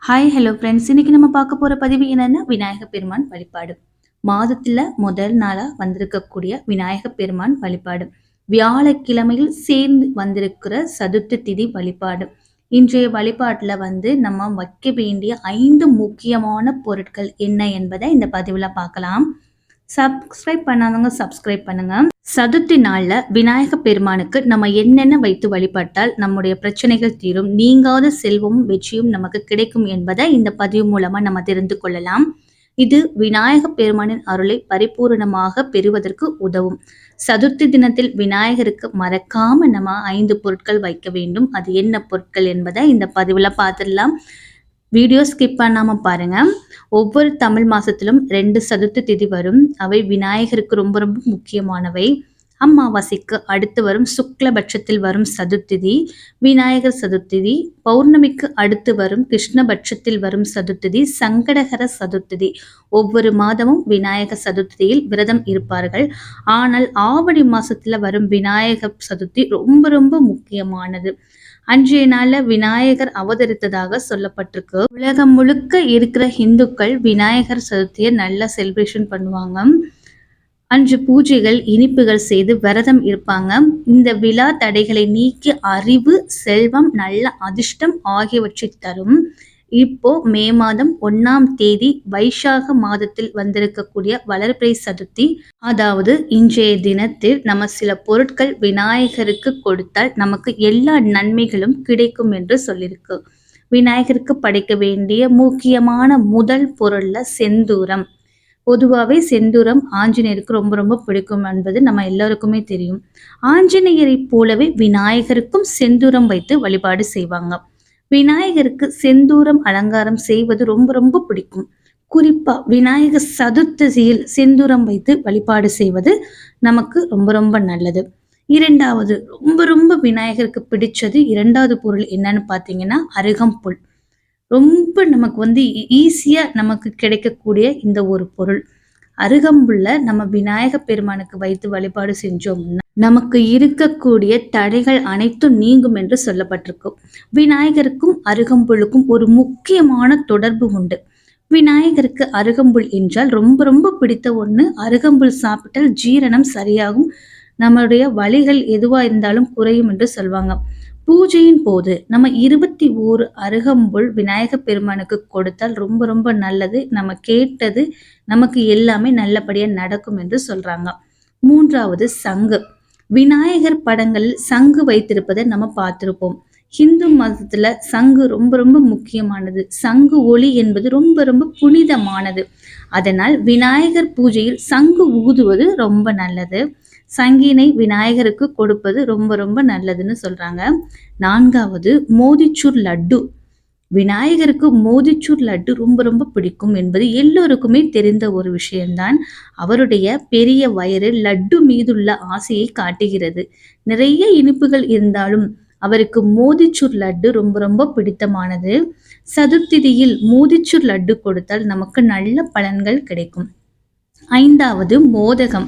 Hi hello friends, இன்னைக்கு நம்ம பார்க்க போற பதிவு என்னன்னா விநாயக பெருமான் வழிபாடு. மாதத்துல முதல் நாளா வந்திருக்கக்கூடிய விநாயக பெருமான் வழிபாடு, வியாழக்கிழமையில் சேர்ந்து வந்திருக்கிற சதுர்த்தி திதி வழிபாடு. இன்றைய வழிபாட்டுல நம்ம வைக்க வேண்டிய 5 முக்கியமான பொருட்கள் என்ன என்பதை இந்த பதிவுல பார்க்கலாம். சப்ஸ்கிரைப் பண்ணாதவங்க சப்ஸ்கிரைப் பண்ணுங்க. சதுர்த்தி நாள்ல விநாயக பெருமானுக்கு நம்ம என்னென்ன வைத்து வழிபட்டால் நம்முடைய பிரச்சனைகள் தீரும், நீங்காத செல்வமும் வெற்றியும் நமக்கு கிடைக்கும் என்பதை இந்த பதிவு மூலமா நம்ம தெரிந்து கொள்ளலாம். இது விநாயக பெருமானின் அருளை பரிபூரணமாக பெறுவதற்கு உதவும். சதுர்த்தி தினத்தில் விநாயகருக்கு மறக்காம நம்ம 5 பொருட்கள் வைக்க வேண்டும். அது என்ன பொருட்கள் என்பதை இந்த பதிவுல பார்த்துடலாம். வீடியோ ஸ்கிப் பண்ணாம பாருங்க. ஒவ்வொரு தமிழ் மாசத்திலும் 2 சதுர்த்தி திதி வரும். அவை விநாயகருக்கு ரொம்ப ரொம்ப முக்கியமானவை. அமாவாசைக்கு அடுத்து வரும் சுக்லபட்சத்தில் வரும் சதுர்த்திதி விநாயகர் சதுர்த்திதி, பௌர்ணமிக்கு அடுத்து வரும் கிருஷ்ணபட்சத்தில் வரும் சதுர்த்திதி சங்கடகர சதுர்த்திதி. ஒவ்வொரு மாதமும் விநாயகர் சதுர்த்தியில் விரதம் இருப்பார்கள். ஆனால் ஆவணி மாசத்துல வரும் விநாயகர் சதுர்த்தி ரொம்ப ரொம்ப முக்கியமானது. அன்றைய நாள்ல விநாயகர் அவதரித்ததாக சொல்லப்பட்டிருக்கு. உலகம் முழுக்க இருக்கிற இந்துக்கள் விநாயகர் சதுர்த்தியை நல்லா செலிப்ரேஷன் பண்ணுவாங்க. அன்று பூஜைகள் இனிப்புகள் செய்து விரதம் இருப்பாங்க. இந்த விழா தடைகளை நீக்கி அறிவு, செல்வம், நல்ல அதிர்ஷ்டம் ஆகியவற்றை தரும். இப்போ மே மாதம் 1ஆம் தேதி வைசாக மாதத்தில் வந்திருக்கக்கூடிய வளர்பிறை சதுர்த்தி, அதாவது இன்றைய தினத்தில் நம்ம சில பொருட்கள் விநாயகருக்கு கொடுத்தால் நமக்கு எல்லா நன்மைகளும் கிடைக்கும் என்று சொல்லியிருக்கு. விநாயகருக்கு படைக்க வேண்டிய முக்கியமான முதல் பொருள்ல செந்தூரம். பொதுவாகவே செந்தூரம் ஆஞ்சநேயருக்கு ரொம்ப ரொம்ப பிடிக்கும் என்பது நம்ம எல்லாருக்குமே தெரியும். ஆஞ்சநேயரை போலவே விநாயகருக்கும் செந்தூரம் வைத்து வழிபாடு செய்வாங்க. விநாயகருக்கு செந்தூரம் அலங்காரம் செய்வது ரொம்ப ரொம்ப பிடிக்கும். குறிப்பா விநாயகர் சதுர்த்தியில் செந்தூரம் வைத்து வழிபாடு செய்வது நமக்கு ரொம்ப ரொம்ப நல்லது. இரண்டாவது, ரொம்ப ரொம்ப விநாயகருக்கு பிடிச்சது இரண்டாவது பொருள் என்னன்னு பார்த்தீங்கன்னா அருகம்புல். ரொம்ப நமக்கு ஈஸியா நமக்கு கிடைக்கக்கூடிய இந்த ஒரு பொருள். அருகம்புல்ல நம்ம விநாயக பெருமானுக்கு வைத்து வழிபாடு செஞ்சோம்னா நமக்கு இருக்கக்கூடிய தடைகள் அனைத்தும் நீங்கும் என்று சொல்லப்பட்டிருக்கு. விநாயகருக்கும் அருகம்புல்லுக்கும் ஒரு முக்கியமான தொடர்பு உண்டு. விநாயகருக்கு அருகம்புல் என்றால் ரொம்ப ரொம்ப பிடித்த ஒண்ணு. அருகம்புல் சாப்பிட்டால் ஜீரணம் சரியாகும், நம்மளுடைய வலிகள் எதுவா இருந்தாலும் குறையும் என்று சொல்வாங்க. பூஜையின் போது நம்ம 21 அருகம்புல் விநாயக பெருமானுக்கு கொடுத்தால் ரொம்ப ரொம்ப நல்லது. நம்ம கேட்டது நமக்கு எல்லாமே நல்லபடியா நடக்கும் என்று சொல்றாங்க. மூன்றாவது சங்கு. விநாயகர் படங்களில் சங்கு வைத்திருப்பதை நம்ம பார்த்திருப்போம். ஹிந்து மதத்துல சங்கு ரொம்ப ரொம்ப முக்கியமானது. சங்கு ஒலி என்பது ரொம்ப ரொம்ப புனிதமானது. அதனால் விநாயகர் பூஜையில் சங்கு ஊதுவது ரொம்ப நல்லது. சங்கினை விநாயகருக்கு கொடுப்பது ரொம்ப ரொம்ப நல்லதுன்னு சொல்றாங்க. நான்காவது மோதிச்சூர் லட்டு. விநாயகருக்கு மோதிச்சூர் லட்டு ரொம்ப ரொம்ப பிடிக்கும் என்பது எல்லோருக்குமே தெரிந்த ஒரு விஷயம்தான். அவருடைய பெரிய வயிறு லட்டு மீதுள்ள ஆசையை காட்டுகிறது. நிறைய இனிப்புகள் இருந்தாலும் அவருக்கு மோதிச்சூர் லட்டு ரொம்ப ரொம்ப பிடித்தமானது. சதுர்த்திதியில் மோதிச்சூர் லட்டு கொடுத்தால் நமக்கு நல்ல பலன்கள் கிடைக்கும். ஐந்தாவது மோதகம்.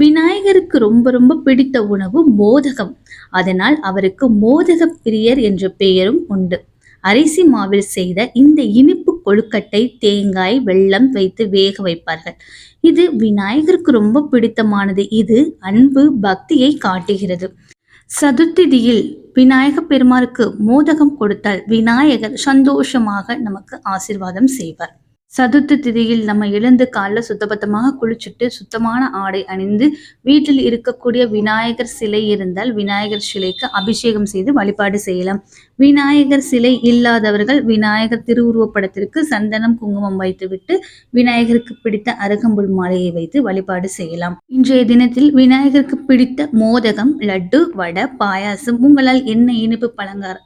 விநாயகருக்கு ரொம்ப ரொம்ப பிடித்த உணவு மோதகம். அதனால் அவருக்கு மோதக பிரியர் என்ற பெயரும் உண்டு. அரிசி மாவில் செய்த இந்த இனிப்பு கொழுக்கட்டை தேங்காய், வெல்லம் வைத்து வேக வைப்பார்கள். இது விநாயகருக்கு ரொம்ப பிடித்தமானது. இது அன்பு, பக்தியை காட்டுகிறது. சதுர்த்திதியில் விநாயக பெருமாருக்கு மோதகம் கொடுத்தால் விநாயகர் சந்தோஷமாக நமக்கு ஆசீர்வாதம் செய்வார். சதுர்த்தி திதியில் நம்ம எழுந்து காலைல சுத்தபத்தமாக குளிச்சுட்டு சுத்தமான ஆடை அணிந்து வீட்டில் இருக்கக்கூடிய விநாயகர் சிலை இருந்தால் விநாயகர் சிலைக்கு அபிஷேகம் செய்து வழிபாடு செய்யலாம். விநாயகர் சிலை இல்லாதவர்கள் விநாயகர் திருவுருவப்படத்திற்கு சந்தனம், குங்குமம் வைத்துவிட்டு விநாயகருக்கு பிடித்த அருகம்புல் மாலையை வைத்து வழிபாடு செய்யலாம். இன்றைய தினத்தில் விநாயகருக்கு பிடித்த மோதகம், லட்டு, வடை, பாயாசம், உங்களால் என்ன இனிப்பு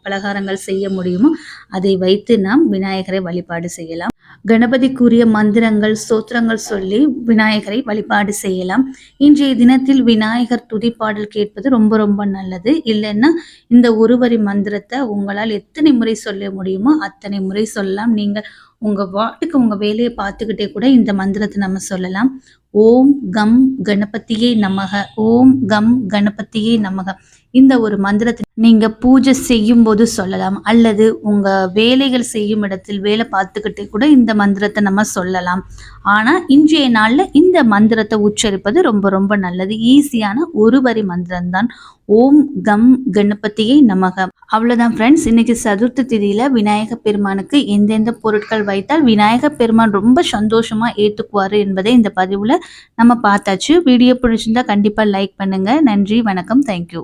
பலகாரங்கள் செய்ய முடியுமோ அதை வைத்து நாம் விநாயகரை வழிபாடு செய்யலாம். கணபதிக்குரிய மந்திரங்கள், ஸ்தோத்திரங்கள் சொல்லி விநாயகரை வழிபாடு செய்யலாம். இன்றைய தினத்தில் விநாயகர் துதிப்பாடல் கேட்பது ரொம்ப ரொம்ப நல்லது. இல்லைன்னா இந்த ஒரு வரி மந்திரத்தை உங்களால் எத்தனை முறை சொல்ல முடியுமோ அத்தனை முறை சொல்லலாம். நீங்கள் உங்க பாட்டுக்கு உங்க வேலையை பார்த்துக்கிட்டே கூட இந்த மந்திரத்தை நம்ம சொல்லலாம். ஓம் கம் கணபதியே நமக, ஓம் கம் கணபதியே நமக. இந்த ஒரு மந்திரத்தை நீங்க பூஜை செய்யும் போது சொல்லலாம், அல்லது உங்க வேலைகள் செய்யும் இடத்தில் வேலை பார்த்துக்கிட்டே கூட இந்த மந்திரத்தை நம்ம சொல்லலாம். ஆனா இன்றைய நாள்ல இந்த மந்திரத்தை உச்சரிப்பது ரொம்ப ரொம்ப நல்லது. ஈஸியான ஒரு வரி மந்திரம் தான். ஓம் கம் கணபதியே நமக. அவ்வளவுதான் ஃப்ரெண்ட்ஸ். இன்னைக்கு சதுர்த்தி திதியில விநாயக பெருமானுக்கு எந்தெந்த பொருட்கள் வைத்தால் விநாயக பெருமான் ரொம்ப சந்தோஷமா ஏத்துக்குவாரு என்பதை இந்த பதிவுல நம்ம பார்த்தாச்சு. வீடியோ பிடிச்சிருந்தா கண்டிப்பா லைக் பண்ணுங்க. நன்றி, வணக்கம், தேங்க்யூ.